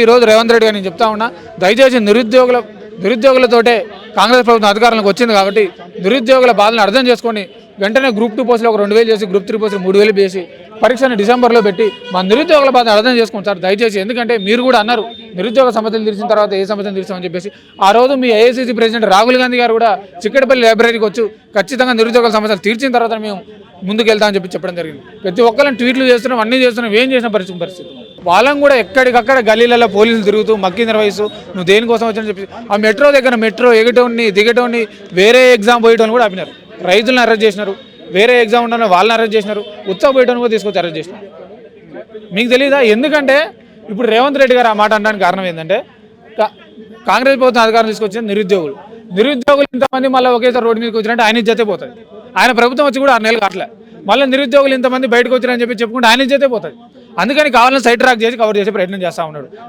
ఈరోజు రేవంత్ రెడ్డి గారు నేను చెప్తా ఉన్నా, దయచేసి నిరుద్యోగులతోటే కాంగ్రెస్ ప్రభుత్వం అధికారంలోకి వచ్చింది కాబట్టి నిరుద్యోగుల బాధలను అర్థం చేసుకొని వెంటనే గ్రూప్ 2 పోస్టులు ఒక 2000 చేసి గ్రూప్ 3 పోస్టులు 3000 చేసి పరీక్షను డిసెంబర్లో పెట్టి మా నిరుద్యోగుల బాధను అర్థం చేసుకుని సార్ దయచేసి. ఎందుకంటే మీరు కూడా అన్నారు నిరుద్యోగ సమస్యలు తీర్చిన తర్వాత ఏ సమస్యలు తీర్చామని చెప్పేసి. ఆ రోజు మీ ఏఐసీసీ ప్రెసిడెంట్ రాహుల్ గాంధీ గారు కూడా చిక్కడపల్లి లైబ్రరీకి వచ్చి ఖచ్చితంగా నిరుద్యోగుల సమస్యలు తీర్చిన తర్వాత మేము ముందుకు వెళ్తామని చెప్పడం జరిగింది. ప్రతి ఒక్కరిని ట్వీట్లు చేస్తున్నాం, అన్నీ చేస్తున్నాం, ఏం చేసిన పరిస్థితి. వాళ్ళని కూడా ఎక్కడికక్కడ గల్లీలలో పోలీసులు తిరుగుతూ మక్కి నిర్వహిస్తూ నువ్వు దేనికోసం వచ్చని చెప్పి ఆ మెట్రో దగ్గర మెట్రో ఎగటోని దిగటోని వేరే ఎగ్జామ్ పోయేటోని కూడా ఆపినారు. రైతులను అరెస్ట్ చేసినారు, వేరే ఎగ్జామ్ ఉన్న వాళ్ళని అరెస్ట్ చేసినారు, ఉత్సవ పోయేటోని కూడా తీసుకొచ్చి అరెస్ట్ చేసినారు. మీకు తెలీదా? ఎందుకంటే ఇప్పుడు రేవంత్ రెడ్డి గారు ఆ మాట అనడానికి కారణం ఏంటంటే కాంగ్రెస్ ప్రభుత్వం అధికారం తీసుకొచ్చిన నిరుద్యోగులు ఇంతమంది మళ్ళీ ఒకేసారి రోడ్డు మీదకి వచ్చినట్టు ఆయన ఇజ్జతే పోతుంది. ఆయన ప్రభుత్వం వచ్చి కూడా 6 నెలలు కావట్లే, మళ్ళీ నిరుద్యోగులు ఇంతమంది బయటకు వచ్చారని చెప్పుకుంటే ఆయన ఇజ్జతే పోతుంది. అందుకని కావాలని సైడ్ ట్రాక్ చేసి కవర్ చేసే ప్రయత్నం చేస్తూ ఉన్నాడు.